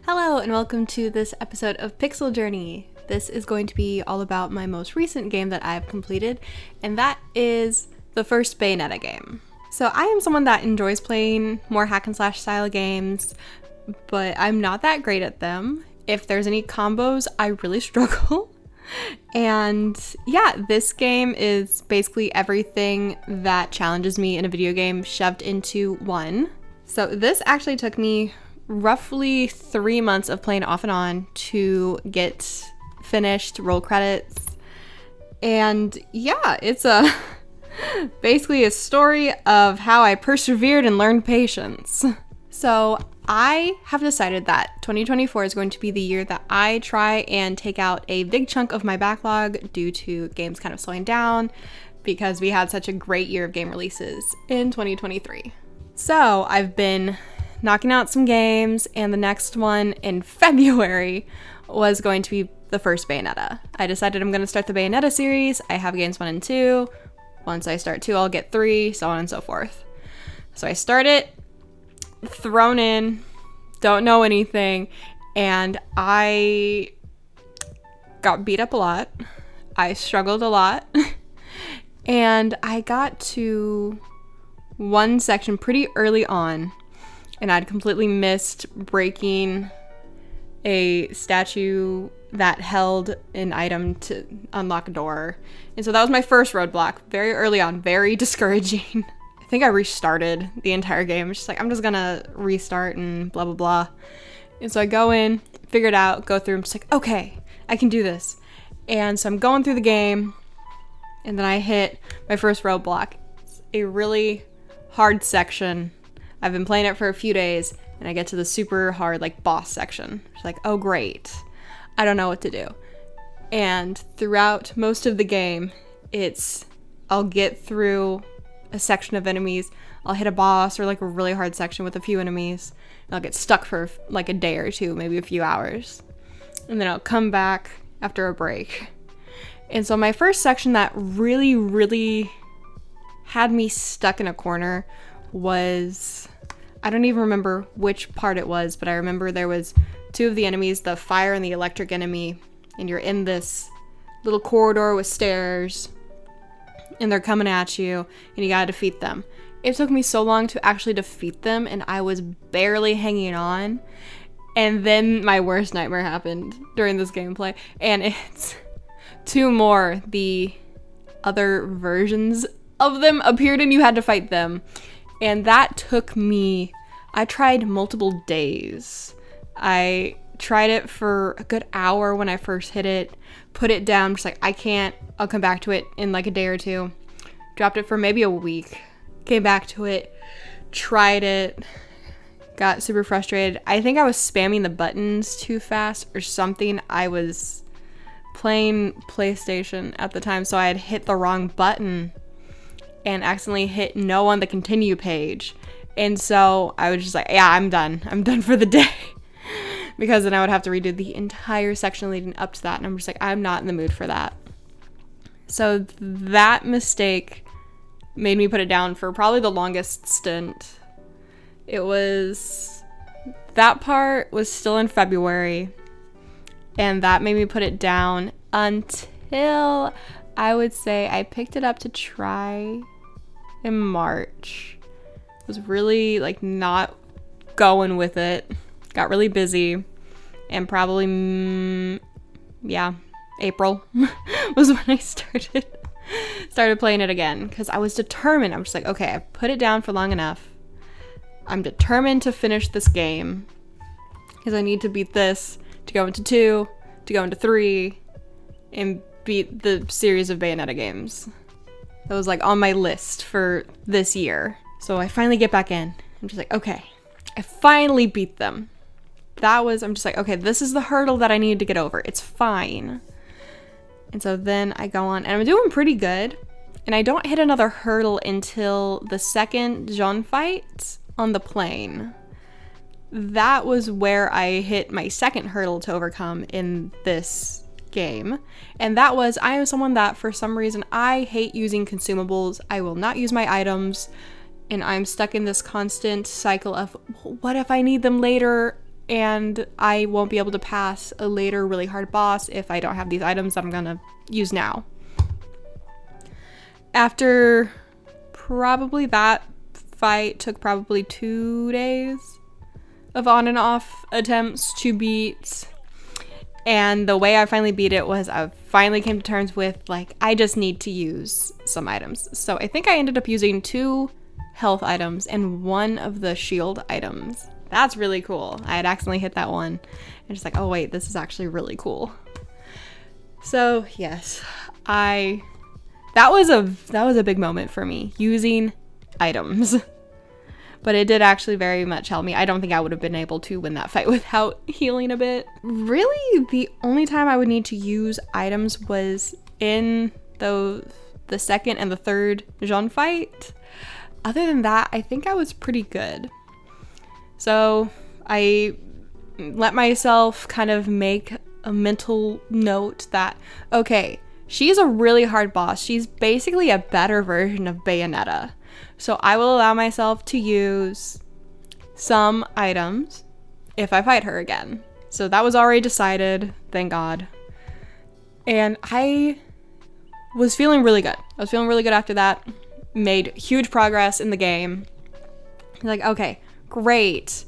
Hello and welcome to this episode of Pixel Journey. This is going to be all about my most recent game that I've completed, and that is the first Bayonetta game. So I am someone that enjoys playing more hack and slash style games, but I'm not that great at them. If there's any combos, I really struggle. And yeah, this game is basically everything that challenges me in a video game shoved into one. So this actually took me roughly 3 months of playing off and on to get finished, roll credits. And yeah, it's basically a story of how I persevered and learned patience. So I have decided that 2024 is going to be the year that I try and take out a big chunk of my backlog due to games kind of slowing down because we had such a great year of game releases in 2023. So I've been knocking out some games, and the next one in February was going to be the first Bayonetta. I decided I'm going to start the Bayonetta series. I have games 1 and 2. Once I start 2, I'll get 3, so on and so forth. So I start it, thrown in, don't know anything, and I got beat up a lot. I struggled a lot, and I got to one section pretty early on, and I'd completely missed breaking a statue that held an item to unlock a door. And so that was my first roadblock, very early on, very discouraging. I think I restarted the entire game. It's just like, I'm just gonna restart and blah, blah, blah. And so I go in, figure it out, go through, I'm just like, okay, I can do this. And so I'm going through the game, and then I hit my first roadblock. It's a really hard section. I've been playing it for a few days, and I get to the super hard, boss section. It's like, oh great, I don't know what to do. And throughout most of the game, I'll get through a section of enemies, I'll hit a boss or a really hard section with a few enemies, and I'll get stuck for a day or two, maybe a few hours. And then I'll come back after a break. And so my first section that really, really had me stuck in a corner was, I don't even remember which part it was, but I remember there was two of the enemies, the fire and the electric enemy, and you're in this little corridor with stairs, and they're coming at you, and you gotta defeat them. It took me so long to actually defeat them, and I was barely hanging on, and then my worst nightmare happened during this gameplay, and it's two more, the other versions of them appeared, and you had to fight them. And that took me, I tried multiple days. I tried it for a good hour when I first hit it, put it down, just I can't, I'll come back to it in a day or two. Dropped it for maybe a week, came back to it, tried it, got super frustrated. I think I was spamming the buttons too fast or something. I was playing PlayStation at the time, so I had hit the wrong button and accidentally hit no on the continue page. And so I was just like, yeah, I'm done for the day. Because then I would have to redo the entire section leading up to that, and I'm just like, I'm not in the mood for that. So that mistake made me put it down for probably the longest stint. That part was still in February, and that made me put it down until I would say I picked it up to try in March. Was really not going with it. Got really busy, and probably April was when I started playing it again, because I was determined. I'm just like, okay, I've put it down for long enough. I'm determined to finish this game because I need to beat this to go into 2, to go into 3, and beat the series of Bayonetta games. That was on my list for this year. So I finally get back in. I'm just like, okay, I finally beat them. I'm just like, okay, this is the hurdle that I need to get over. It's fine. And so then I go on, and I'm doing pretty good. And I don't hit another hurdle until the second Jean fight on the plane. That was where I hit my second hurdle to overcome in this game. And that was, I am someone that for some reason, I hate using consumables. I will not use my items. And I'm stuck in this constant cycle of, what if I need them later? and I won't be able to pass a later really hard boss if I don't have these items that I'm gonna use now. After probably that fight took probably 2 days of on and off attempts to beat, and the way I finally beat it was I finally came to terms with, like, I just need to use some items. So I think I ended up using 2 health items and 1 of the shield items. That's really cool. I had accidentally hit that one and just like, oh wait, this is actually really cool. So yes, that was a big moment for me, using items. But it did actually very much help me. I don't think I would have been able to win that fight without healing a bit. Really, the only time I would need to use items was in the second and the third 𝕳𝕠𝕣𝕖 fight. Other than that, I think I was pretty good. So I let myself kind of make a mental note that, okay, she's a really hard boss. She's basically a better version of Bayonetta. So I will allow myself to use some items if I fight her again. So that was already decided, thank God. And I was feeling really good. I was feeling really good after that. Made huge progress in the game. Like, okay, great.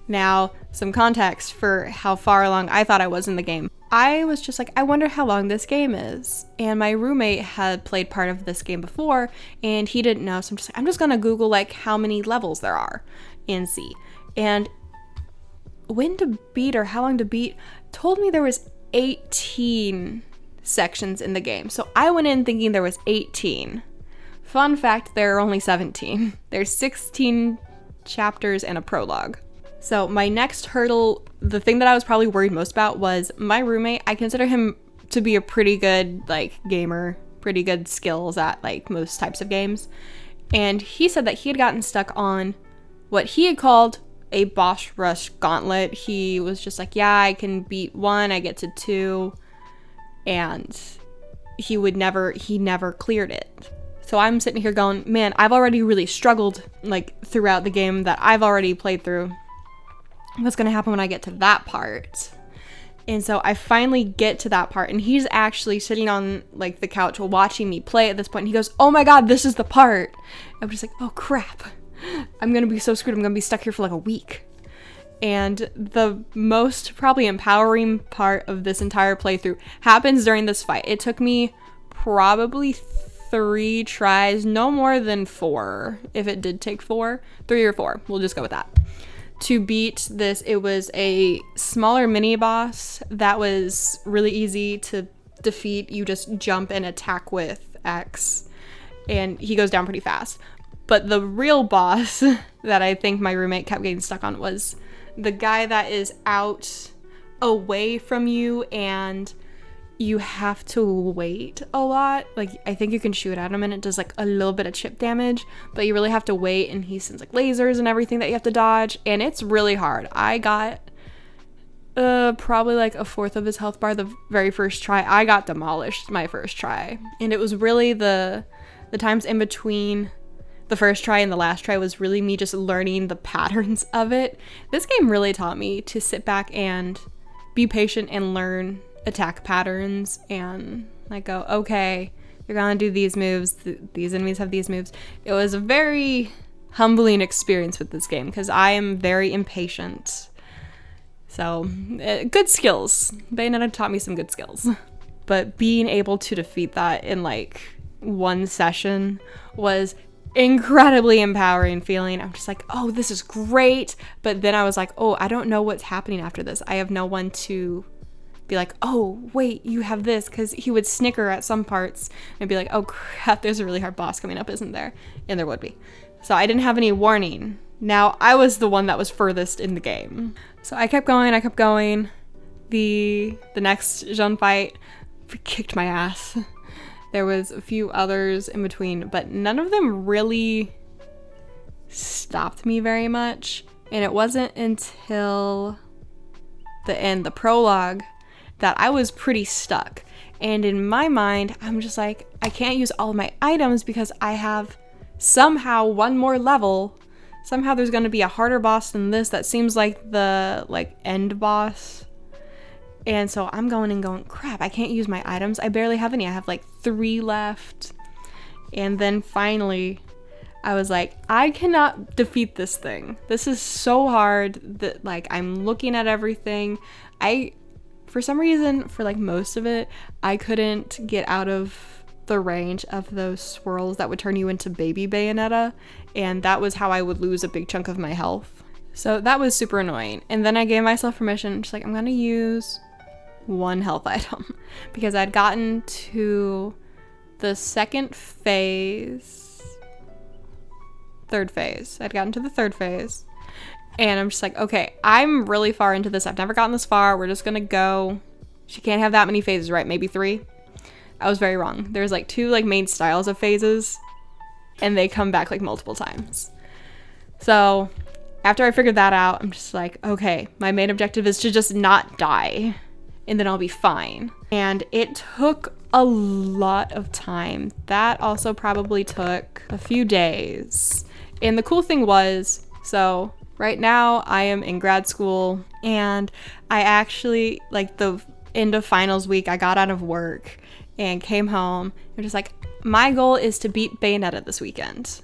Now, some context for how far along I thought I was in the game. I was just like, I wonder how long this game is. And my roommate had played part of this game before, and he didn't know. So I'm just like, I'm just gonna Google like how many levels there are in C. And when to beat or how long to beat told me there was 18 sections in the game. So I went in thinking there was 18. Fun fact, there are only 17. There's 16 chapters and a prologue. So my next hurdle, the thing that I was probably worried most about was my roommate. I consider him to be a pretty good like gamer, pretty good skills at like most types of games. And he said that he had gotten stuck on what he had called a boss rush gauntlet. He was just like, yeah, I can beat 1, I get to 2, and he never cleared it. So I'm sitting here going, man, I've already really struggled like throughout the game that I've already played through. What's gonna happen when I get to that part? And so I finally get to that part, and he's actually sitting on like the couch watching me play at this point. And he goes, oh my God, this is the part. I'm just like, oh crap. I'm gonna be so screwed. I'm gonna be stuck here for like a week. And the most probably empowering part of this entire playthrough happens during this fight. It took me probably 3 tries, no more than 4. If it did take 4, 3 or 4, we'll just go with that. To beat this, it was a smaller mini boss that was really easy to defeat. You just jump and attack with X, and he goes down pretty fast. But the real boss that I think my roommate kept getting stuck on was the guy that is out away from you, and you have to wait a lot. Like, I think you can shoot at him and it does like a little bit of chip damage, but you really have to wait, and he sends like lasers and everything that you have to dodge, and it's really hard. I got probably like 1/4 of his health bar the very first try. I got demolished my first try, and it was really the times in between the first try and the last try was really me just learning the patterns of it. This game really taught me to sit back and be patient and learn attack patterns and like go, okay, you're gonna do these moves, these enemies have these moves. It was a very humbling experience with this game because I am very impatient. So good skills. Bayonetta taught me some good skills. But being able to defeat that in like 1 session was incredibly empowering feeling. I'm just like, oh, this is great. But then I was like, oh, I don't know what's happening after this. I have no one to be like, oh, wait, you have this, because he would snicker at some parts and be like, oh crap, there's a really hard boss coming up, isn't there? And there would be. So I didn't have any warning. Now I was the one that was furthest in the game. So I kept going. The next 𝕳𝕠𝕣𝕖 fight kicked my ass. There was a few others in between, but none of them really stopped me very much. And it wasn't until the end, the prologue, that I was pretty stuck. And in my mind, I'm just like, I can't use all of my items because I have somehow 1 more level somehow there's going to be a harder boss than this that seems like the like end boss. And so I'm going and going, crap, I can't use my items. I barely have any. I have like 3 left. And then finally I was like, I cannot defeat this thing. This is so hard that like I'm looking at everything. For some reason, for like most of it, I couldn't get out of the range of those swirls that would turn you into baby Bayonetta. And that was how I would lose a big chunk of my health. So that was super annoying. And then I gave myself permission, just like, I'm gonna use 1 health item because I'd gotten to the third phase. I'd gotten to the 3rd phase and I'm just like, okay, I'm really far into this. I've never gotten this far. We're just gonna go. She can't have that many phases, right? Maybe 3. I was very wrong. There's like 2 like main styles of phases and they come back like multiple times. So after I figured that out, I'm just like, okay, my main objective is to just not die and then I'll be fine. And it took a lot of time. That also probably took a few days. And the cool thing was, so right now I am in grad school and I actually, like the end of finals week, I got out of work and came home. I'm just like, my goal is to beat Bayonetta this weekend.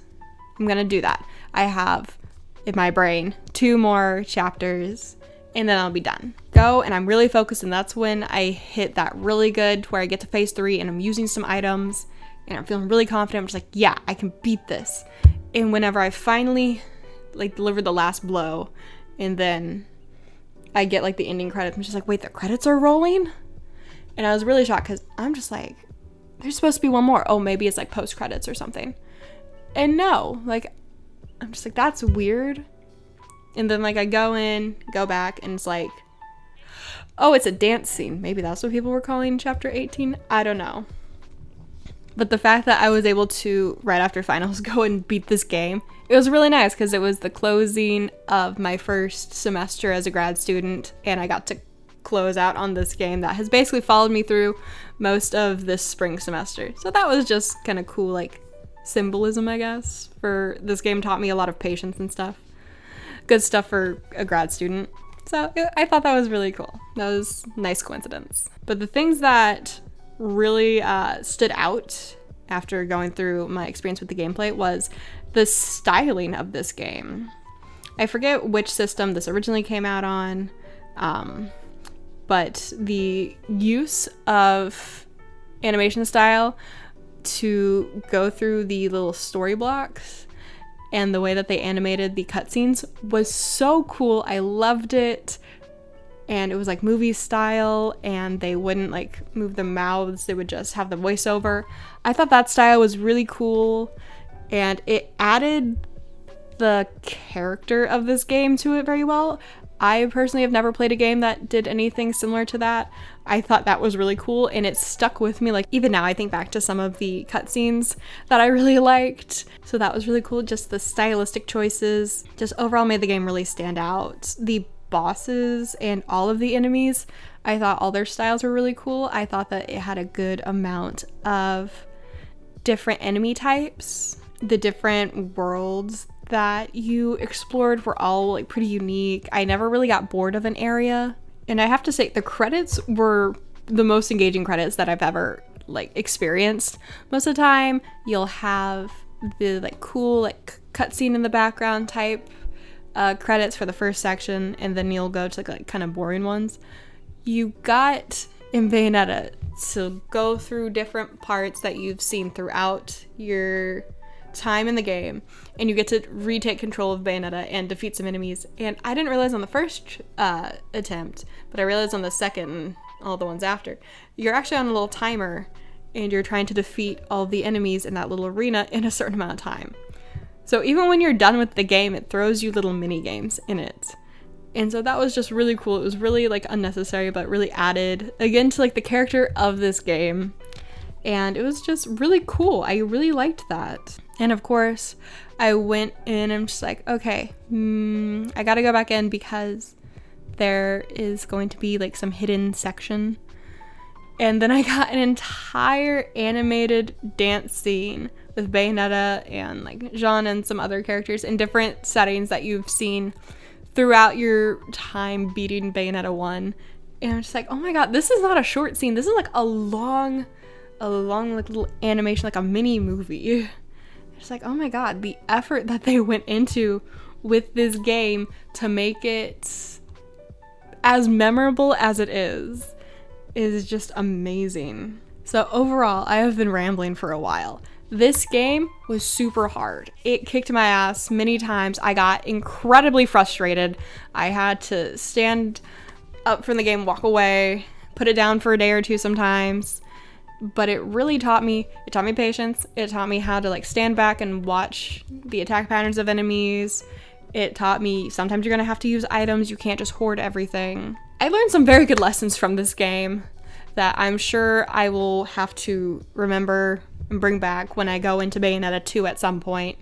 I'm gonna do that. I have in my brain 2 more chapters and then I'll be done. Go, and I'm really focused, and that's when I hit that really good where I get to phase 3 and I'm using some items and I'm feeling really confident. I'm just like, yeah, I can beat this. And whenever I finally like delivered the last blow and then I get like the ending credits, I'm just like, wait, the credits are rolling? And I was really shocked because I'm just like, there's supposed to be 1 more. Oh, maybe it's like post credits or something. And no, like, I'm just like, that's weird. And then like I go back and it's like, oh, it's a dance scene. Maybe that's what people were calling chapter 18. I don't know. But the fact that I was able to, right after finals, go and beat this game, it was really nice because it was the closing of my first semester as a grad student, and I got to close out on this game that has basically followed me through most of this spring semester. So that was just kind of cool, like symbolism, I guess, for this game taught me a lot of patience and stuff. Good stuff for a grad student. So I thought that was really cool. That was a nice coincidence. But the things that really stood out after going through my experience with the gameplay was the styling of this game. I forget which system this originally came out on, but the use of animation style to go through the little story blocks and the way that they animated the cutscenes was so cool. I loved it. And it was like movie style, and they wouldn't like move the mouths, they would just have the voiceover. I thought that style was really cool, and it added the character of this game to it very well. I personally have never played a game that did anything similar to that. I thought that was really cool, and it stuck with me. Like even now I think back to some of the cutscenes that I really liked. So that was really cool. Just the stylistic choices just overall made the game really stand out. The bosses and all of the enemies, I thought all their styles were really cool. I thought that it had a good amount of different enemy types. The different worlds that you explored were all like pretty unique. I never really got bored of an area. And I have to say, the credits were the most engaging credits that I've ever like experienced. Most of the time you'll have the like cool like cutscene in the background type credits for the first section, and then you'll go to like kind of boring ones. You got in Bayonetta to go through different parts that you've seen throughout your time in the game, and you get to retake control of Bayonetta and defeat some enemies. And I didn't realize on the first attempt, but I realized on the second and all the ones after, you're actually on a little timer and you're trying to defeat all the enemies in that little arena in a certain amount of time. So even when you're done with the game, it throws you little mini games in it. And so that was just really cool. It was really like unnecessary, but really added again to like the character of this game. And it was just really cool. I really liked that. And of course, I went in and I'm just like, okay, I gotta go back in because there is going to be like some hidden section. And then I got an entire animated dance scene with Bayonetta and like 𝕲and some other characters in different settings that you've seen throughout your time beating Bayonetta 1. And I'm just like, oh my god, this is not a short scene. This is like a long like little animation, like a mini movie. It's like, oh my god, the effort that they went into with this game to make it as memorable as it is just amazing. So overall, I have been rambling for a while. This game was super hard. It kicked my ass many times. I got incredibly frustrated. I had to stand up from the game, walk away, put it down for a day or two sometimes. But it really taught me patience. It taught me how to like stand back and watch the attack patterns of enemies. It taught me sometimes you're gonna have to use items. You can't just hoard everything. I learned some very good lessons from this game that I'm sure I will have to remember and bring back when I go into Bayonetta 2 at some point.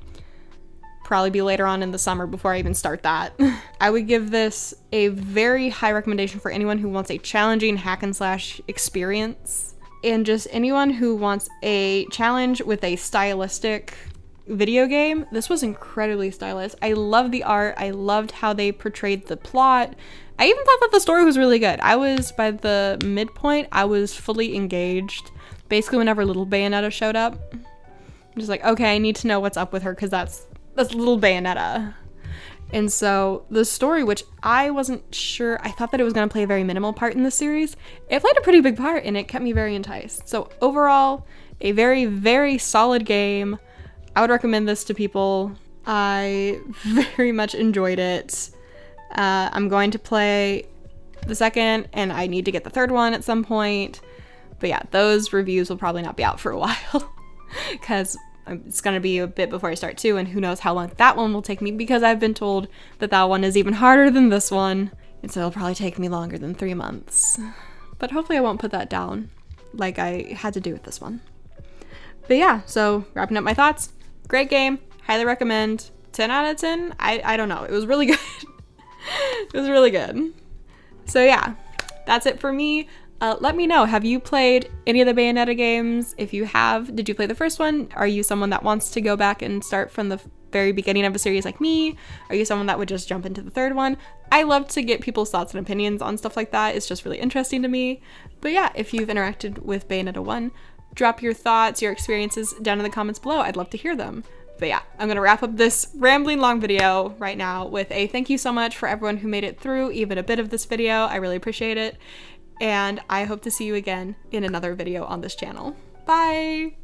Probably be later on in the summer before I even start that. I would give this a very high recommendation for anyone who wants a challenging hack and slash experience, and just anyone who wants a challenge with a stylistic video game. This was incredibly stylish. I love the art. I loved how they portrayed the plot. I even thought that the story was really good. by the midpoint, I was fully engaged. Basically, whenever little Bayonetta showed up, I'm just like, okay, I need to know what's up with her because that's little Bayonetta. And so the story, which I wasn't sure, I thought that it was going to play a very minimal part in the series. It played a pretty big part and it kept me very enticed. So overall, a very, very solid game. I would recommend this to people. I very much enjoyed it. I'm going to play the second, and I need to get the third one at some point. But yeah, those reviews will probably not be out for a while because it's going to be a bit before I start 2, and who knows how long that one will take me because I've been told that that one is even harder than this one, and so it'll probably take me longer than 3 months. But hopefully I won't put that down like I had to do with this one. But yeah, so wrapping up my thoughts, great game, highly recommend, 10 out of 10, I don't know, it was really good. It was really good. So yeah, that's it for me. Let me know, have you played any of the Bayonetta games? If you have, did you play the first one? Are you someone that wants to go back and start from the very beginning of a series like me? Are you someone that would just jump into the third one? I love to get people's thoughts and opinions on stuff like that. It's just really interesting to me. But yeah, if you've interacted with Bayonetta 1, drop your thoughts, your experiences down in the comments below. I'd love to hear them. But yeah, I'm gonna wrap up this rambling long video right now with a thank you so much for everyone who made it through even a bit of this video. I really appreciate it. And I hope to see you again in another video on this channel. Bye!